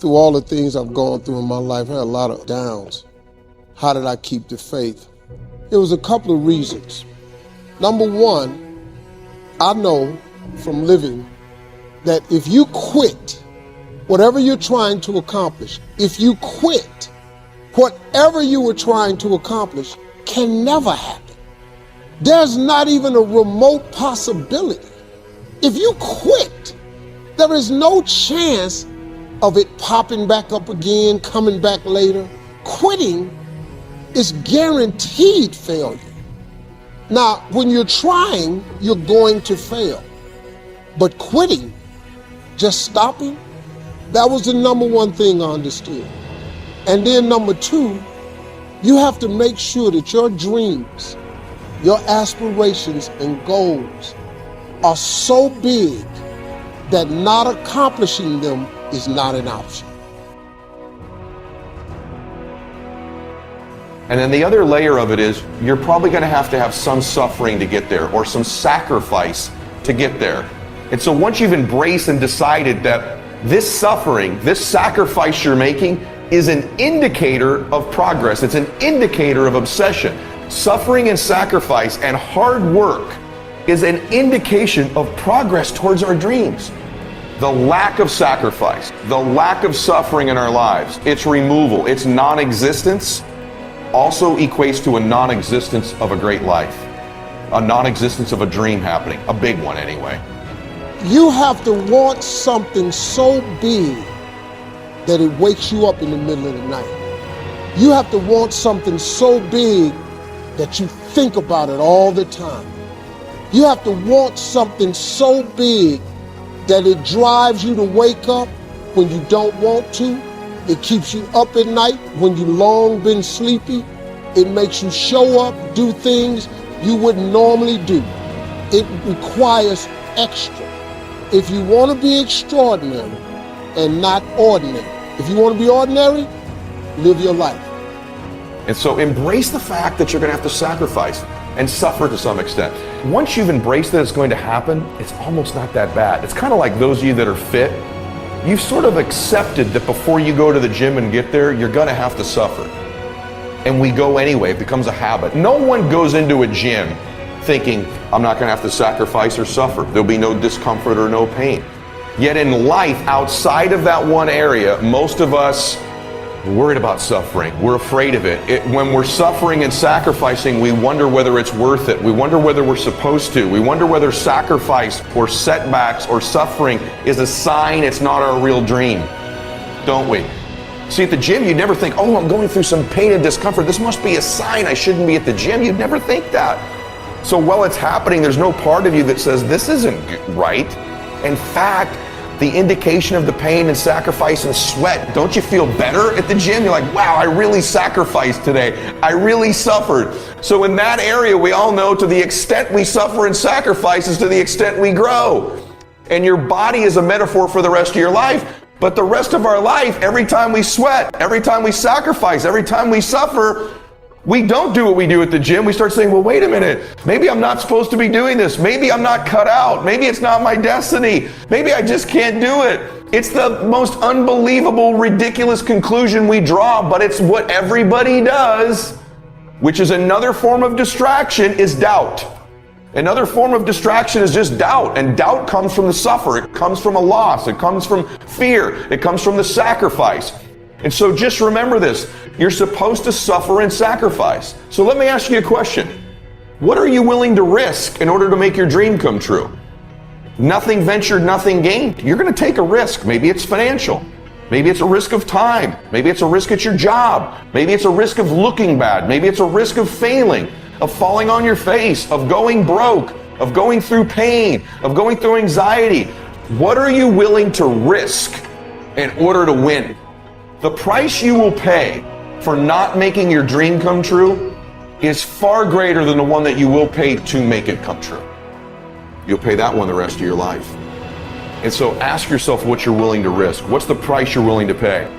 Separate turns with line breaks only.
Through all the things I've gone through in my life, I had a lot of downs. How did I keep the faith? It was a couple of reasons. Number one, I know from living that if you quit whatever you're trying to accomplish, if you quit, whatever you were trying to accomplish can never happen. There's not even a remote possibility. If you quit, there is no chance of it popping back up again, coming back later. Quitting is guaranteed failure. Now, when you're trying, you're going to fail. But quitting, just stopping, that was the number one thing I understood. And then number two, you have to make sure that your dreams, your aspirations and goals are so big that not accomplishing them is not an option.
And then the other layer of it is you're probably going to have some suffering to get there or some sacrifice to get there. And so once you've embraced and decided that this suffering, this sacrifice you're making is an indicator of progress. It's an indicator of obsession. Suffering and sacrifice and hard work is an indication of progress towards our dreams. The lack of sacrifice, the lack of suffering in our lives, its removal, its non-existence also equates to a non-existence of a great life, a non-existence of a dream happening, a big one anyway.
You have to want something so big that it wakes you up in the middle of the night. You have to want something so big that you think about it all the time. You have to want something so big that it drives you to wake up when you don't want to. It keeps you up at night when you long been sleepy. It makes you show up, do things you wouldn't normally do. It requires extra. If you want to be extraordinary and not ordinary, if you want to be ordinary, live your life.
And so embrace the fact that you're going to have to sacrifice and suffer to some extent. Once you've embraced that it's going to happen, it's almost not that bad. It's kind of like those of you that are fit. You've sort of accepted that before you go to the gym and get there, you're going to have to suffer. And we go anyway. It becomes a habit. No one goes into a gym thinking, I'm not going to have to sacrifice or suffer. There'll be no discomfort or no pain. Yet in life, outside of that one area, most of us are worried about suffering. We're afraid of it. When we're suffering and sacrificing, we wonder whether it's worth it. We wonder whether we're supposed to. We wonder whether sacrifice or setbacks or suffering is a sign it's not our real dream, don't we? See, at the gym, you'd never think, oh, I'm going through some pain and discomfort. This must be a sign I shouldn't be at the gym. You'd never think that. So while it's happening, there's no part of you that says this isn't right. In fact, the indication of the pain and sacrifice and sweat, don't you feel better at the gym? You're like, wow, I really sacrificed today. I really suffered. So in that area, we all know to the extent we suffer and sacrifice is to the extent we grow. And your body is a metaphor for the rest of your life. But the rest of our life, every time we sweat, every time we sacrifice, every time we suffer, we don't do what we do at the gym. We start saying, well, wait a minute. Maybe I'm not supposed to be doing this. Maybe I'm not cut out. Maybe it's not my destiny. Maybe I just can't do it. It's the most unbelievable, ridiculous conclusion we draw, but it's what everybody does, which is another form of distraction, is doubt. Another form of distraction is just doubt, and doubt comes from the suffer. It comes from a loss. It comes from fear. It comes from the sacrifice. And so just remember this, you're supposed to suffer and sacrifice. So let me ask you a question. What are you willing to risk in order to make your dream come true? Nothing ventured, nothing gained. You're going to take a risk. Maybe it's financial. Maybe it's a risk of time. Maybe it's a risk at your job. Maybe it's a risk of looking bad. Maybe it's a risk of failing, of falling on your face, of going broke, of going through pain, of going through anxiety. What are you willing to risk in order to win? The price you will pay for not making your dream come true is far greater than the one that you will pay to make it come true. You'll pay that one the rest of your life. And so ask yourself what you're willing to risk. What's the price you're willing to pay?